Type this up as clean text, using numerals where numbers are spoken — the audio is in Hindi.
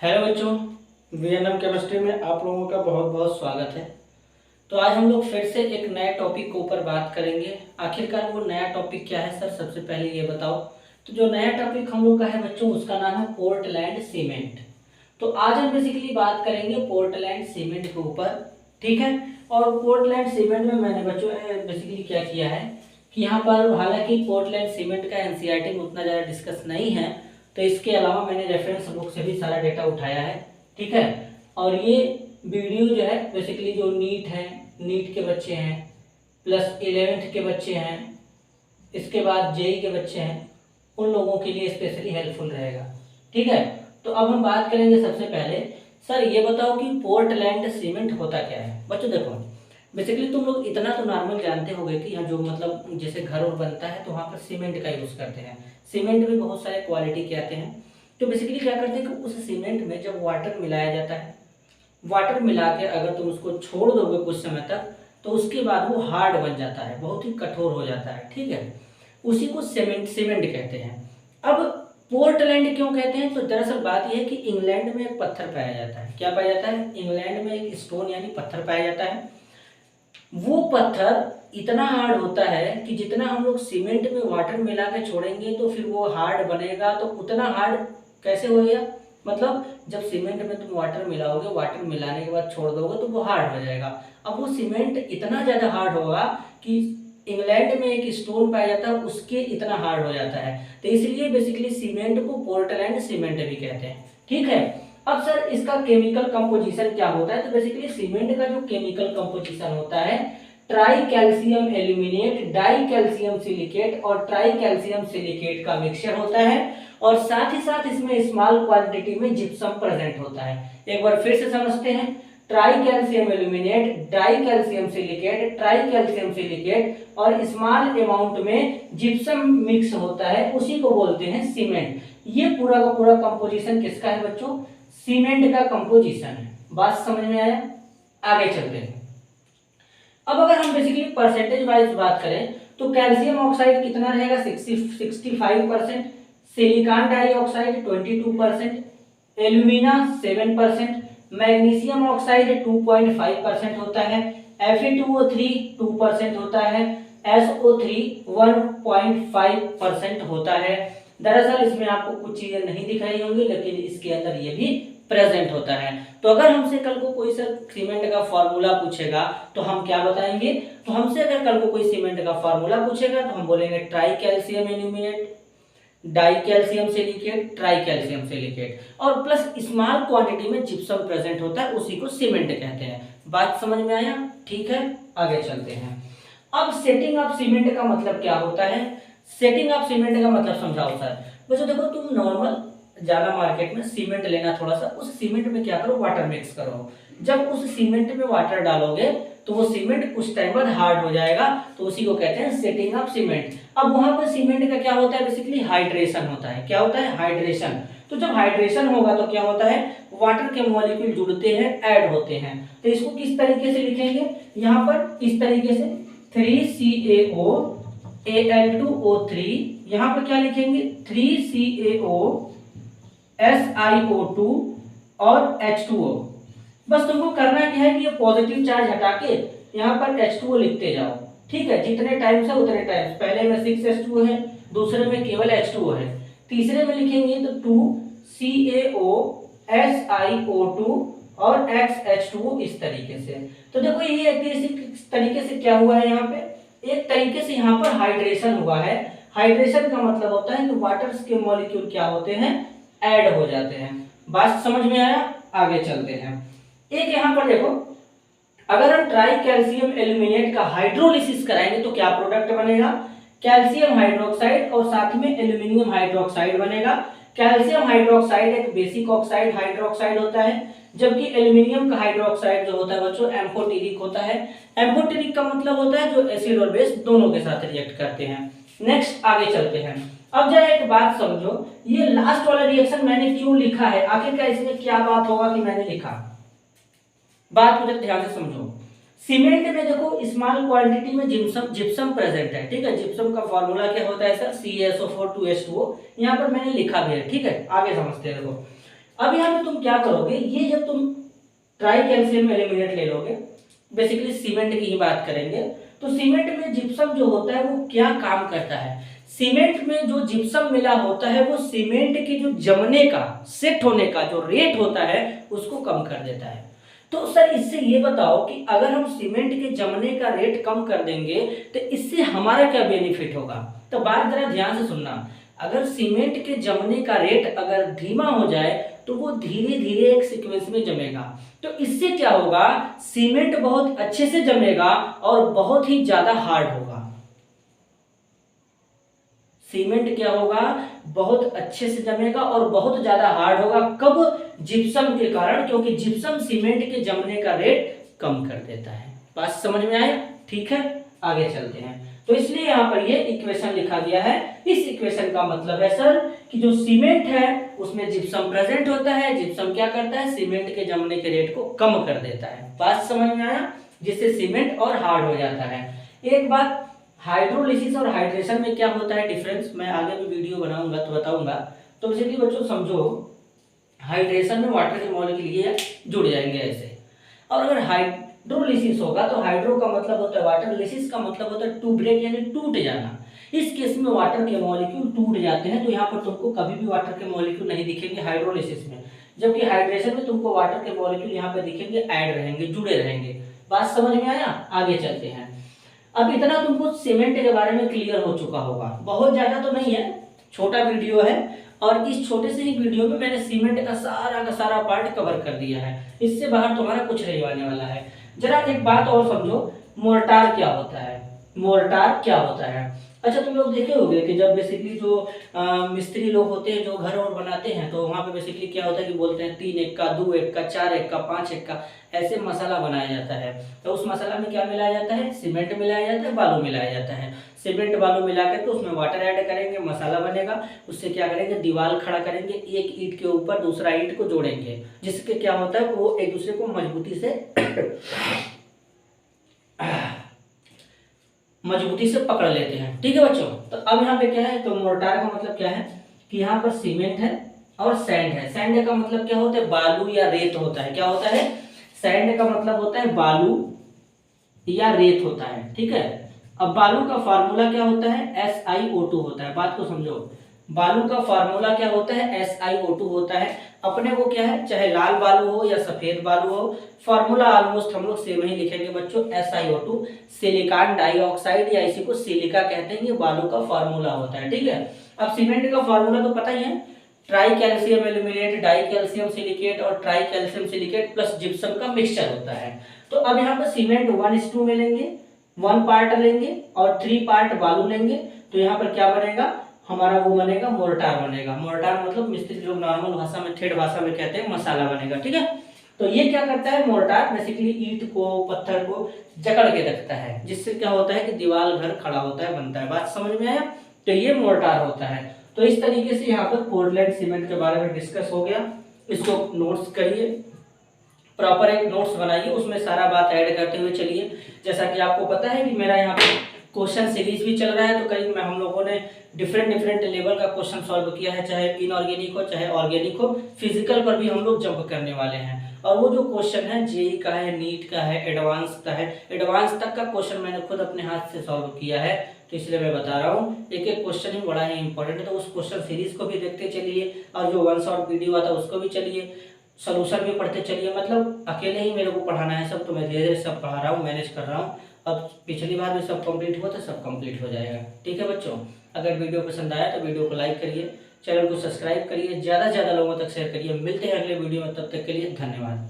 हेलो बच्चों, वीएनएम केमिस्ट्री में आप लोगों का बहुत बहुत स्वागत है। तो आज हम लोग फिर से एक नए टॉपिक के ऊपर बात करेंगे। आखिरकार वो नया टॉपिक क्या है सर, सबसे पहले ये बताओ। तो जो नया टॉपिक हम लोग का है बच्चों, उसका नाम है पोर्टलैंड सीमेंट। तो आज हम बेसिकली बात करेंगे पोर्टलैंड सीमेंट के ऊपर, ठीक है। और पोर्टलैंड सीमेंट में मैंने बच्चों बेसिकली क्या किया है कि यहाँ पर हालांकि पोर्टलैंड सीमेंट का एनसीईआरटी में उतना ज़्यादा डिस्कस नहीं है, तो इसके अलावा मैंने रेफरेंस बुक से भी सारा डेटा उठाया है, ठीक है। और ये वीडियो जो है बेसिकली जो नीट है, नीट के बच्चे हैं, प्लस 11th के बच्चे हैं, इसके बाद जेई के बच्चे हैं, उन लोगों के लिए स्पेशली हेल्पफुल रहेगा, ठीक है। तो अब हम बात करेंगे सबसे पहले, सर ये बताओ कि पोर्टलैंड सीमेंट होता क्या है। बच्चों देखो, बेसिकली तुम लोग इतना तो नॉर्मल जानते होगे कि यहाँ जो मतलब जैसे घर और बनता है तो वहाँ पर सीमेंट का यूज़ करते हैं। सीमेंट में बहुत सारे क्वालिटी के आते हैं। तो बेसिकली क्या करते हैं कि उस सीमेंट में जब वाटर मिलाया जाता है, वाटर मिला के अगर तुम उसको छोड़ दोगे कुछ समय तक, तो उसके बाद वो हार्ड बन जाता है, बहुत ही कठोर हो जाता है, ठीक है। उसी को सीमेंट कहते हैं। अब पोर्टलैंड क्यों कहते हैं, तो दरअसल बात यह है कि इंग्लैंड में एक पत्थर पाया जाता है। क्या पाया जाता है? इंग्लैंड में एक स्टोन यानी पत्थर पाया जाता है। वो पत्थर इतना हार्ड होता है कि जितना हम लोग सीमेंट में वाटर मिला के छोड़ेंगे तो फिर वो हार्ड बनेगा। तो उतना हार्ड कैसे हो गया, मतलब जब सीमेंट में तुम वाटर मिलाओगे, वाटर मिलाने के बाद छोड़ दोगे तो वो हार्ड हो जाएगा। अब वो सीमेंट इतना ज़्यादा हार्ड होगा कि इंग्लैंड में एक स्टोन पाया जाता है, उसके इतना हार्ड हो जाता है। तो इसलिए बेसिकली सीमेंट को पोर्टलैंड सीमेंट भी कहते हैं, ठीक है। अब सर इसका केमिकल कंपोजिशन क्या होता है, तो बेसिकली सीमेंट का जो केमिकल कंपोजिशन होता है, tricalcium aluminate, dicalcium silicate और ट्राई कैल्शियम सिलिकेट का मिक्सचर होता है। और साथ ही साथ इसमें स्मॉल क्वांटिटी में जिप्सम प्रेजेंट होता है। एक बार फिर से समझते हैं, try calcium aluminate, dicalcium silicate, try calcium silicate और स्मॉल अमाउंट में जिप्सम मिक्स होता है, उसी को बोलते हैं सीमेंट। ये पूरा का पूरा कंपोजिशन किसका है बच्चों? सीमेंट का कंपोजिशन है। बात समझ में आया? आगे चलते हैं। अब अगर हम बेसिकली परसेंटेज वाइज बात करें तो कैल्शियम ऑक्साइड कितना रहेगा? 65%, silicon dioxide 22%, alumina 7%, magnesium oxide 2.5% होता है, Fe2O3 2% होता है, SO3 1.5% होता है। दरअसल इसमें आपको कुछ चीजें नहीं दिखाई होंगी, लेकिन इसके अंदर ये भी प्रेजेंट होता है। तो अगर हमसे कल को कोई सर सीमेंट का फॉर्मूला पूछेगा तो हम क्या बताएंगे? तो हमसे अगर कल को कोई सीमेंट का फॉर्मूला पूछेगा तो हम बोलेंगे try calcium aluminate, dicalcium silicate, try calcium silicate और प्लस स्मॉल क्वांटिटी में जिप्सम प्रेजेंट होता है, उसी को सीमेंट कहते हैं। बात समझ में आया? ठीक है, आगे चलते हैं। अब सेटिंग ऑफ सीमेंट का मतलब क्या होता है? सेटिंग ऑफ सीमेंट का मतलब समझाओ सर। बच्चों देखो, तुम नॉर्मल जाना मार्केट में सीमेंट लेना, थोड़ा सा उस सीमेंट में क्या करो, वाटर मिक्स करो। जब उस सीमेंट में वाटर डालोगे तो वो सीमेंट कुछ टाइम बाद हार्ड हो जाएगा, तो उसी को कहते हैं सेटिंग ऑफ सीमेंट। अब वहां पर सीमेंट का क्या होता है? बेसिकली हाइड्रेशन होता है। क्या होता है? हाइड्रेशन। तो जब हाइड्रेशन होगा तो क्या होता है? वाटर के मॉलिक्यूल जुड़ते हैं, ऐड होते हैं। तो इसको किस तरीके से लिखेंगे? यहाँ पर इस तरीके से 3CaO Al2O3, यहाँ पर क्या लिखेंगे? 3CaO SiO2 और H2O। बस तुमको करना क्या है कि ये पॉजिटिव चार्ज हटा के यहाँ पर H2O लिखते जाओ, ठीक है। जितने टाइम्स है उतने टाइम्स, पहले में 6H2O है, दूसरे में केवल H2O है, तीसरे में लिखेंगे तो 2CaO SiO2 और XH2O, इस तरीके से। तो देखो ये इस तरीके से क्या हुआ है, यहाँ पे एक तरीके से यहाँ पर हाइड्रेशन हुआ है। हाइड्रेशन का मतलब होता है कि वाटर्स के मॉलिक्यूल क्या होते हैं? ऐड हो जाते हैं। बात समझ में आया? आगे चलते हैं। एक यहाँ पर देखो, अगर हम ट्राई कैल्शियम एल्यूमिनेट का हाइड्रोलिसिस कराएंगे तो क्या प्रोडक्ट बनेगा? कैल्शियम हाइड्रोक्साइड और साथ में एल्यूमिनियम हाइड्रोक्साइड बनेगा। कैल्शियम हाइड्रोक्साइड एक बेसिक ऑक्साइड हाइड्रोक्साइड होता है, जबकि एल्यूमिनियम का हाइड्रोक्साइड जो होता है बच्चों एम्फोटेरिक होता है। एम्फोटेरिक का मतलब होता है जो एसिड और बेस दोनों के साथ रिएक्ट करते हैं। नेक्स्ट आगे चलते हैं। अब जरा एक बात समझो, ये लास्ट वाला रिएक्शन मैंने क्यों लिखा है, आखिरकार इसमें क्या बात होगा कि मैंने लिखा? बात मुझे ध्यान से समझो। सीमेंट में देखो स्मॉल क्वांटिटी में जिप्सम प्रेजेंट है, ठीक है। जिप्सम का फॉर्मूला क्या होता है सर? CaSO4 2H2O। यहाँ पर मैंने लिखा भी है, ठीक है। आगे समझते हैं। देखो अब यहाँ पे तुम क्या करोगे, ये जब तुम ट्राई कैल्शियम एल्यूमिनेट ले लोगे, बेसिकली सीमेंट की ही बात करेंगे, तो सीमेंट में जिप्सम जो होता है वो क्या काम करता है। सीमेंट में जो जिप्सम मिला होता है वो सीमेंट के जो जमने का, सेट होने का जो रेट होता है उसको कम कर देता है। तो सर इससे ये बताओ कि अगर हम सीमेंट के जमने का रेट कम कर देंगे तो इससे हमारा क्या बेनिफिट होगा। तो बात जरा ध्यान से सुनना, अगर सीमेंट के जमने का रेट अगर धीमा हो जाए तो वो धीरे धीरे एक सीक्वेंस में जमेगा, तो इससे क्या होगा, सीमेंट बहुत अच्छे से जमेगा और बहुत ही ज्यादा हार्ड होगा। सीमेंट क्या होगा, बहुत अच्छे से जमेगा और बहुत ज्यादा हार्ड होगा। कब, जिप्सम के कारण, क्योंकि जिप्सम सीमेंट के जमने का रेट कम कर देता है। बात समझ में आए, ठीक है, आगे चलते हैं। तो इसलिए यहाँ पर ये इक्वेशन लिखा गया है। इस इक्वेशन का मतलब है सर कि जो सीमेंट है उसमें जिप्सम प्रेजेंट होता है, जिप्सम क्या करता है, सीमेंट के जमने के रेट को कम कर देता है। बात समझ में आया, जिससे सीमेंट और हार्ड हो जाता है। एक बात, हाइड्रोलिसिस और हाइड्रेशन में क्या होता है डिफरेंस, मैं आगे भी वीडियो बनाऊंगा तो बताऊंगा। तो बेसिकली बच्चों समझो, हाइड्रेशन में वाटर के मॉलिक्यूल ये जुड़ जाएंगे ऐसे, और अगर हाइड्रोलिसिस होगा तो हाइड्रो का मतलब होता है वाटर, लिसिस का मतलब होता है टू ब्रेक यानी टूट जाना। इस केस में वाटर के मॉलिक्यूल टूट जाते हैं, तो यहाँ पर तुमको कभी भी वाटर के मॉलिक्यूल नहीं दिखेंगे हाइड्रोलिसिस में, जबकि हाइड्रेशन में तुमको वाटर के मॉलिक्यूल यहाँ पे दिखेंगे, ऐड रहेंगे, जुड़े रहेंगे। बात समझ में आया, आगे चलते हैं। अब इतना तुमको सीमेंट के बारे में क्लियर हो चुका होगा, बहुत ज्यादा तो नहीं है, छोटा वीडियो है, और इस छोटे से ही वीडियो में मैंने सीमेंट का सारा पार्ट कवर कर दिया है। इससे बाहर तुम्हारा कुछ नहीं आने वाला है। जरा एक बात और समझो, मोर्टार क्या होता है, मोर्टार क्या होता है। अच्छा तुम लोग देखे होंगे कि जब बेसिकली जो मिस्त्री लोग होते हैं जो घर और बनाते हैं, तो वहाँ पे बेसिकली क्या होता है कि बोलते हैं 3 एक्का, 2 एक्का, 4 एक्का, 5 एक्का, ऐसे मसाला बनाया जाता है। तो उस मसाला में क्या मिलाया जाता है, सीमेंट मिलाया जाता है, बालू मिलाया जाता है। सीमेंट बालू मिला करके उसमें वाटर ऐड करेंगे, मसाला बनेगा, उससे क्या करेंगे, दीवार खड़ा करेंगे, एक ईंट के ऊपर दूसरा ईंट को जोड़ेंगे, जिसके क्या होता है वो एक दूसरे को मजबूती से पकड़ लेते हैं। ठीक है बच्चों, तो अब यहाँ पे क्या है, तो मोर्टार का मतलब क्या है कि यहाँ पर सीमेंट है और सैंड है। सैंड का मतलब क्या होता है, बालू या रेत होता है। क्या होता है, सैंड का मतलब होता है बालू या रेत होता है। ठीक है, अब बालू का फार्मूला क्या होता है, SiO2 होता है। बात को समझो, बालू का फार्मूला क्या होता है, SiO2 होता है। अपने को क्या है, चाहे लाल बालू हो या सफेद बालू हो, फार्मूला ऑलमोस्ट हम लोग सेम ही लिखेंगे बच्चों, SiO2, सिलिकॉन डाइऑक्साइड या इसी को सिलिका कहते हैं, ये बालू का फार्मूला होता है। ठीक है, अब सीमेंट का फार्मूला तो पता ही है, tricalcium aluminate, dicalcium silicate और tricalcium silicate plus gypsum का मिक्सचर होता है। तो अब यहाँ पर सीमेंट 1:2 में लेंगे, 1 पार्ट लेंगे और 3 पार्ट बालू लेंगे, तो यहाँ पर क्या बनेगा, हमारा वो बनेगा मोर्टार बनेगा। मोर्टार मतलब मिस्त्री लोग नॉर्मल भाषा में, ठेठ भाषा में कहते हैं मसाला बनेगा। ठीक है, तो ये क्या करता है, मोर्टार बेसिकली ईंट को, पत्थर को जकड़ के रखता है, जिससे क्या होता है कि दीवार घर खड़ा होता है, बनता है। बात समझ में आया, तो ये मोर्टार होता है। तो इस तरीके से यहाँ पर पोर्टलैंड सीमेंट के बारे में डिस्कस हो गया। इसको नोट्स करिए, प्रॉपर एक नोट्स बनाइए, उसमें सारा बात ऐड करते हुए चलिए। जैसा कि आपको पता है कि मेरा यहाँ पे क्वेश्चन सीरीज भी चल रहा है, तो करीब में हम लोगों ने डिफरेंट लेवल का क्वेश्चन सॉल्व किया है, चाहे इनऑर्गेनिक हो चाहे ऑर्गेनिक हो। फिजिकल पर भी हम लोग जंप करने वाले हैं, और वो जो क्वेश्चन है जेई का है, नीट का है, एडवांस का है, एडवांस तक का क्वेश्चन मैंने खुद अपने हाथ से सॉल्व किया है, तो इसलिए मैं बता रहा हूँ। एक एक क्वेश्चन ही बड़ा ही इंपॉर्टेंट है, तो उस क्वेश्चन सीरीज को भी देखते चलिए, और जो 1 शॉट वीडियो आता है उसको भी चलिए, सोल्यूशन भी पढ़ते चलिए। मतलब अकेले ही मेरे को पढ़ाना है सब, तो मैं धीरे धीरे सब पढ़ा रहा हूँ, मैनेज कर रहा हूँ। अब पिछली बार भी सब कंप्लीट हुआ तो सब कंप्लीट हो जाएगा। ठीक है बच्चों, अगर वीडियो पसंद आया तो वीडियो को लाइक करिए, चैनल को सब्सक्राइब करिए, ज़्यादा से ज़्यादा लोगों तक शेयर करिए। मिलते हैं अगले वीडियो में, तब तक के लिए धन्यवाद।